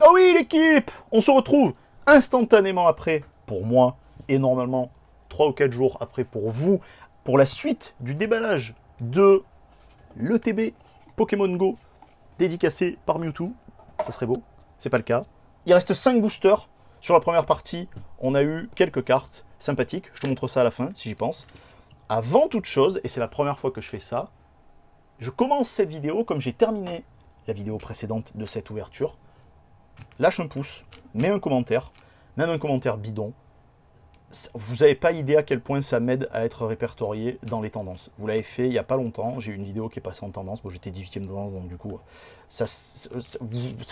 Ah oui, l'équipe! On se retrouve instantanément après, pour moi, et normalement 3 ou 4 jours après pour vous, pour la suite du déballage de l'ETB Pokémon Go, dédicacé par Mewtwo. Ça serait beau, c'est pas le cas. Il reste 5 boosters. Sur la première partie, on a eu quelques cartes sympathiques. Je te montre ça à la fin, si j'y pense. Avant toute chose, et c'est la première fois que je fais ça, je commence cette vidéo comme j'ai terminé la vidéo précédente de cette ouverture. Lâche un pouce, mets un commentaire, même un commentaire bidon. Vous n'avez pas idée à quel point ça m'aide à être répertorié dans les tendances. Vous l'avez fait il n'y a pas longtemps, j'ai eu une vidéo qui est passée en tendance, bon, j'étais 18ème tendance, donc du coup, ça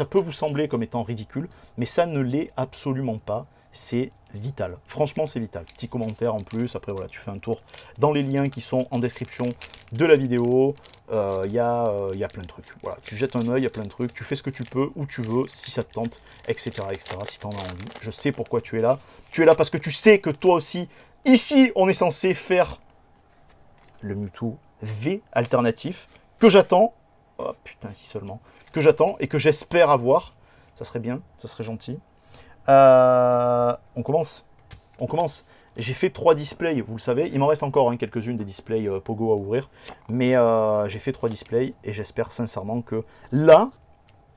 peut vous sembler comme étant ridicule, mais ça ne l'est absolument pas. C'est vital. Franchement, c'est vital. Petit commentaire en plus. Après, voilà, tu fais un tour dans les liens qui sont en description de la vidéo. Il y a plein de trucs. Voilà, tu jettes un œil, il y a plein de trucs. Tu fais ce que tu peux, où tu veux, si ça te tente, etc., etc., si tu en as envie. Je sais pourquoi tu es là. Tu es là parce que tu sais que toi aussi, ici, on est censé faire le Mewtwo V alternatif que j'attends. Oh putain, si seulement. Que j'attends et que j'espère avoir. Ça serait bien, ça serait gentil. On commence. On commence. J'ai fait 3 displays, vous le savez. Il m'en reste encore quelques-unes des displays Pogo à ouvrir. Mais j'ai fait 3 displays et j'espère sincèrement que là,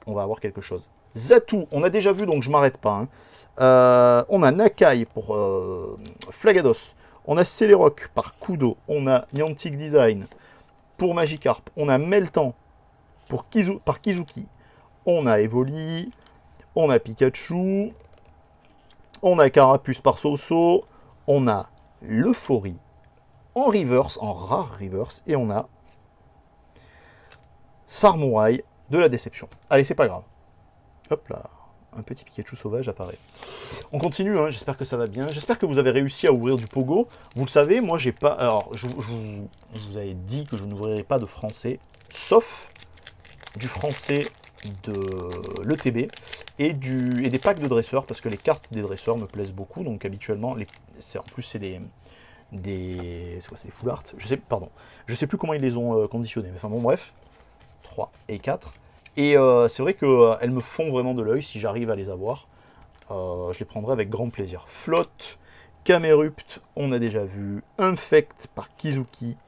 on va avoir quelque chose. Zatou, on a déjà vu, donc je m'arrête pas. On a Nakai pour Flagados. On a Celerock par Kudo. On a Niantic Design pour Magikarp. On a Meltan par Kizuki. On a Evoli. On a Pikachu. On a Carapuce par Soso, on a l'Euphorie en reverse, en rare reverse, et on a Sarmouraï de la déception. Allez, c'est pas grave. Hop là, un petit Pikachu sauvage apparaît. On continue, hein, j'espère que ça va bien. J'espère que vous avez réussi à ouvrir du Pogo. Vous le savez, moi j'ai pas... Alors, je vous avais dit que je n'ouvrirais pas de français, sauf du français de l'ETB et des packs de dresseurs, parce que les cartes des dresseurs me plaisent beaucoup, donc habituellement, en plus c'est c'est quoi, c'est des full art, je sais plus comment ils les ont conditionnés, mais enfin bon bref, 3 et 4, et c'est vrai qu'elles me font vraiment de l'œil si j'arrive à les avoir, je les prendrai avec grand plaisir. Flotte, Camerupt, on a déjà vu, Infect par Kizuki,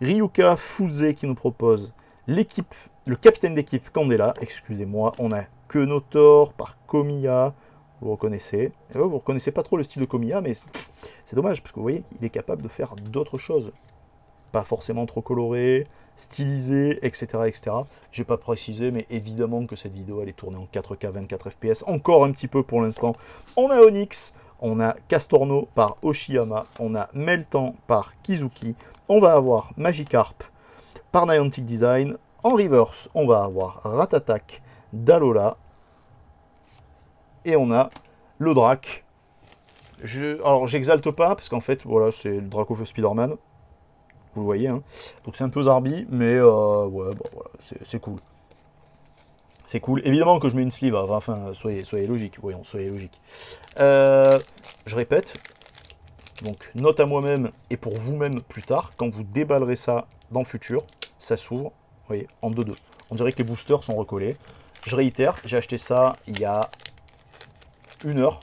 Ryuka Fuse qui nous propose l'équipe, le capitaine d'équipe Candela, excusez-moi, on a Kenotor par Komiya, vous reconnaissez, et vous reconnaissez pas trop le style de Komiya, mais c'est dommage, parce que vous voyez, il est capable de faire d'autres choses, pas forcément trop coloré, stylisé, etc., etc. J'ai pas précisé, mais évidemment que cette vidéo, elle est tournée en 4K 24 FPS, encore un petit peu pour l'instant. On a Onyx, on a Castorno par Oshiyama, on a Meltan par Kizuki, on va avoir Magikarp par Niantic Design. En reverse, on va avoir Ratatak d'Alola. Et on a le Drac. Alors, j'exalte pas, parce qu'en fait, voilà, c'est le Drac of Spider-Man. Vous le voyez, hein. Donc c'est un peu zarbi, mais ouais, bon, voilà, c'est cool. C'est cool. Évidemment que je mets une sleeve, enfin, soyez logique. Voyons, soyez logique. Je répète, donc note à moi-même et pour vous-même plus tard, quand vous déballerez ça dans le futur, ça s'ouvre, vous voyez, en 2-2. On dirait que les boosters sont recollés. Je réitère, j'ai acheté ça il y a 1 heure,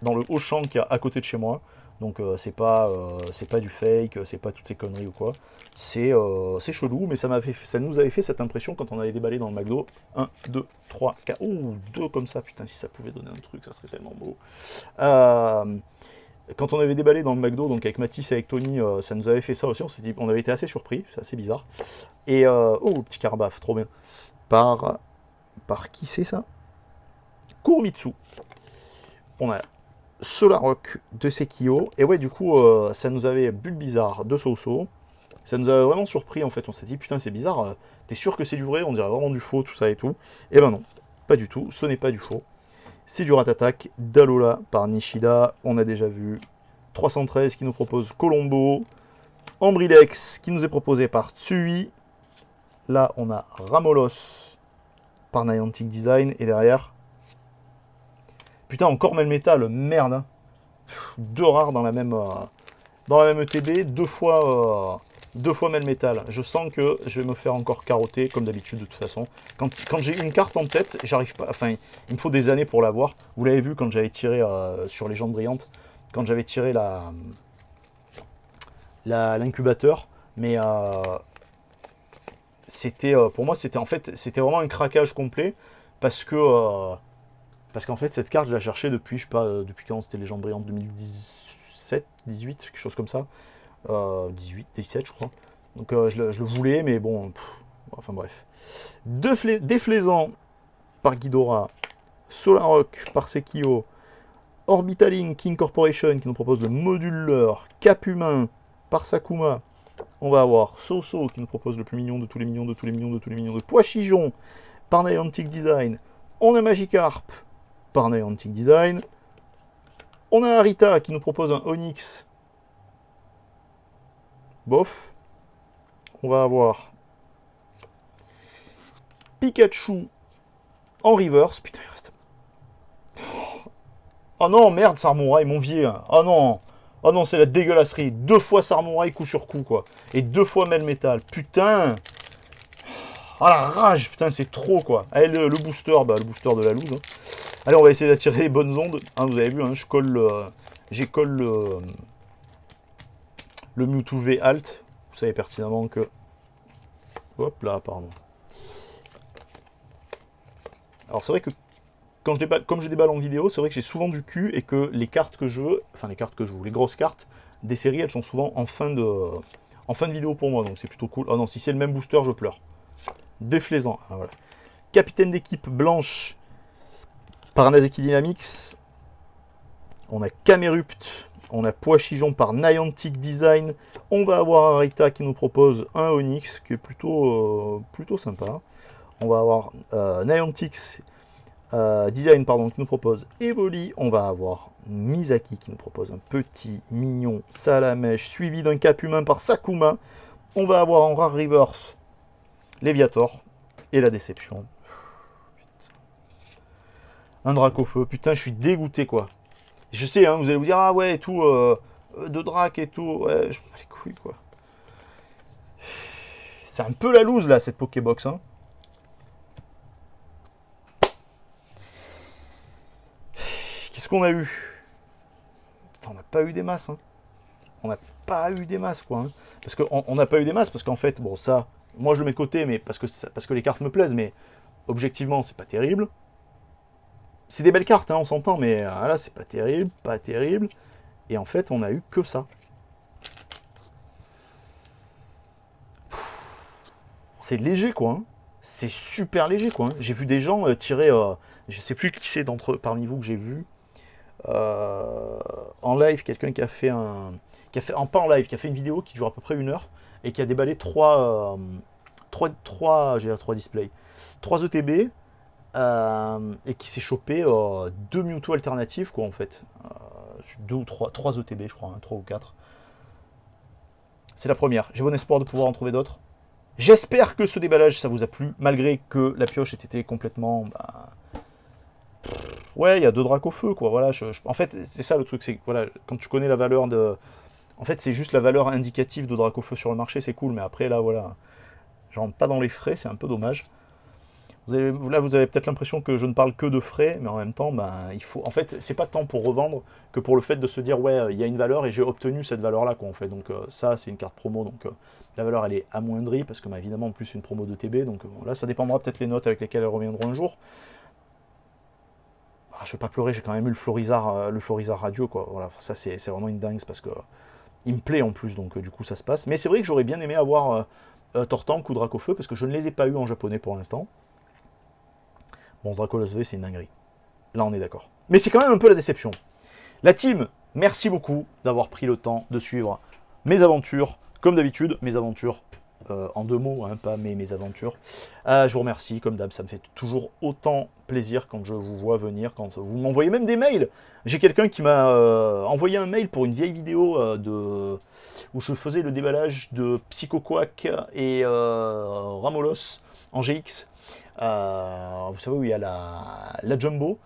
dans le Auchan qu'il y a à côté de chez moi. Donc c'est pas du fake, c'est pas toutes ces conneries ou quoi. C'est chelou, mais ça nous avait fait cette impression quand on avait déballé dans le McDo. 1, 2, 3, 4. Ouh, 2 comme ça, putain, si ça pouvait donner un truc, ça serait tellement beau. Quand on avait déballé dans le McDo, donc avec Mathis et avec Tony, ça nous avait fait ça aussi, on avait été assez surpris, c'est assez bizarre. Et, oh, petit Carbaf, trop bien. Par qui c'est ça? Kuromitsu. On a Solarock de Sekio. Et ouais, du coup, ça nous avait Bulbizarre de Soso. Ça nous avait vraiment surpris, en fait. On s'est dit, putain, c'est bizarre, t'es sûr que c'est du vrai? On dirait vraiment du faux, tout ça et tout. Et ben non, pas du tout, ce n'est pas du faux. C'est du Ratatak d'Alola par Nishida. On a déjà vu 313 qui nous propose Colombo. Ambrilex qui nous est proposé par Tsui. Là, on a Ramolos par Niantic Design. Et derrière... Putain, encore Melmetal, merde. 2 rares dans la même ETB. 2 fois 2 fois Melmetal. Je sens que je vais me faire encore carotter, comme d'habitude, de toute façon. Quand j'ai une carte en tête, j'arrive pas... Enfin, il me faut des années pour l'avoir. Vous l'avez vu quand j'avais tiré sur Légende Brillante, quand j'avais tiré l'incubateur. Mais c'était pour moi, c'était en fait, c'était vraiment un craquage complet. Parce qu'en fait, cette carte, je la cherchais depuis, je sais pas, depuis quand c'était Légende Brillante, 2017, 18, quelque chose comme ça. 18, 17 je crois. Donc je le voulais, mais bon, enfin bref. Déflaisant par Ghidorah, Solarrock par Sekio, Orbitalink King Corporation qui nous propose le moduleur, Cap Humain par Sakuma. On va avoir Soso qui nous propose le plus mignon de tous les mignons, de tous les mignons, de tous les mignons, de Poichijon par Niantic Design. On a Magikarp par Niantic Design. On a Arita qui nous propose un Onyx. Bof. On va avoir Pikachu en reverse. Putain, il reste... Oh non, merde, Sarmouraï, mon vieux. Oh non. Oh non, c'est la dégueulasserie. 2 fois Sarmouraï coup sur coup, quoi. Et 2 fois Melmetal. Putain. Oh la rage. Putain, c'est trop, quoi. Allez, le booster, bah, le booster de la loose. Hein. Allez, on va essayer d'attirer les bonnes ondes. Hein, vous avez vu, hein, j'écolle le Mewtwo V Alt. Vous savez pertinemment que... Hop là, pardon. Alors c'est vrai que comme je déballe en vidéo, c'est vrai que j'ai souvent du cul et que les cartes que je veux, enfin les cartes que je veux, les grosses cartes des séries, elles sont souvent en fin de vidéo pour moi, donc c'est plutôt cool. Oh non, si c'est le même booster, je pleure. Déflaisant, ah, voilà. Capitaine d'équipe blanche par Naseki Dynamics. On a Camerupt, on a Poichijon par Niantic Design. On va avoir Arita qui nous propose un Onyx qui est plutôt sympa. On va avoir Niantic Design pardon, qui nous propose Evoli. On va avoir Misaki qui nous propose un petit mignon Salamèche suivi d'un Cap Humain par Sakuma. On va avoir en rare reverse Léviator et la déception. Un Dracofeu. Putain, je suis dégoûté quoi. Je sais, hein, vous allez vous dire ah ouais et tout, de Drac et tout. Ouais, je m'en bats les couilles quoi. C'est un peu la loose là cette Pokébox. Hein. Qu'est-ce qu'on a eu? Putain, on n'a pas eu des masses. Hein. On n'a pas eu des masses, quoi. Hein. Parce qu'on n'a pas eu des masses, parce qu'en fait, bon, ça, moi je le mets de côté, mais parce que les cartes me plaisent, mais objectivement, c'est pas terrible. C'est des belles cartes, hein, on s'entend, mais là, c'est pas terrible, pas terrible. Et en fait, on a eu que ça. C'est léger, quoi. Hein. C'est super léger, quoi. Hein. J'ai vu des gens tirer... je sais plus qui c'est parmi vous que j'ai vu. En live, quelqu'un qui a fait pas en live, qui a fait une vidéo qui dure à peu près 1 heure et qui a déballé 3 displays, 3 ETB et qui s'est chopé 2 Mewtwo alternatifs quoi en fait, 2 ou 3 ETB je crois, hein, 3 ou 4. C'est la première, j'ai bon espoir de pouvoir en trouver d'autres. J'espère que ce déballage ça vous a plu, malgré que la pioche ait été complètement... Ouais, il y a 2 dracs au feu, quoi. Voilà, en fait, c'est ça le truc, c'est voilà, quand tu connais la valeur de... En fait, c'est juste la valeur indicative de drac au feu sur le marché, c'est cool, mais après, là, voilà, je rentre pas dans les frais, c'est un peu dommage. Vous avez peut-être l'impression que je ne parle que de frais, mais en même temps, ben, il faut... En fait, c'est pas tant pour revendre que pour le fait de se dire, ouais, il y a une valeur et j'ai obtenu cette valeur-là, quoi, en fait. Donc ça, c'est une carte promo, donc la valeur, elle est amoindrie, parce que, bah, évidemment, en plus, une promo de TB, donc là, ça dépendra peut-être les notes avec lesquelles elles reviendront un jour. Je ne vais pas pleurer, j'ai quand même eu le Florizard radio, quoi. Voilà, ça c'est vraiment une dingue, parce que il me plaît en plus, donc du coup ça se passe. Mais c'est vrai que j'aurais bien aimé avoir Tortank ou Dracofeu, parce que je ne les ai pas eu en japonais pour l'instant. Bon, Dracolos V, c'est une dinguerie. Là, on est d'accord. Mais c'est quand même un peu la déception. La team, merci beaucoup d'avoir pris le temps de suivre mes aventures. Comme d'habitude, mes aventures en 2 mots, hein, pas mes aventures. Je vous remercie, comme d'hab, ça me fait toujours autant plaisir quand je vous vois venir, quand vous m'envoyez même des mails. J'ai quelqu'un qui m'a envoyé un mail pour une vieille vidéo où je faisais le déballage de Psychoquack et Ramolos en GX. Vous savez où il y a la Jumbo.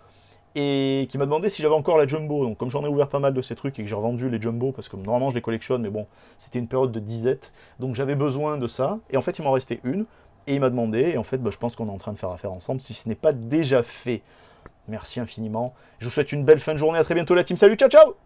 et qui m'a demandé si j'avais encore la jumbo. Donc comme j'en ai ouvert pas mal de ces trucs et que j'ai revendu les jumbo, parce que normalement je les collectionne, mais bon, c'était une période de disette, donc j'avais besoin de ça. Et en fait, il m'en restait une, et il m'a demandé, et en fait, bah, je pense qu'on est en train de faire affaire ensemble, si ce n'est pas déjà fait. Merci infiniment. Je vous souhaite une belle fin de journée, à très bientôt la team, salut, ciao ciao.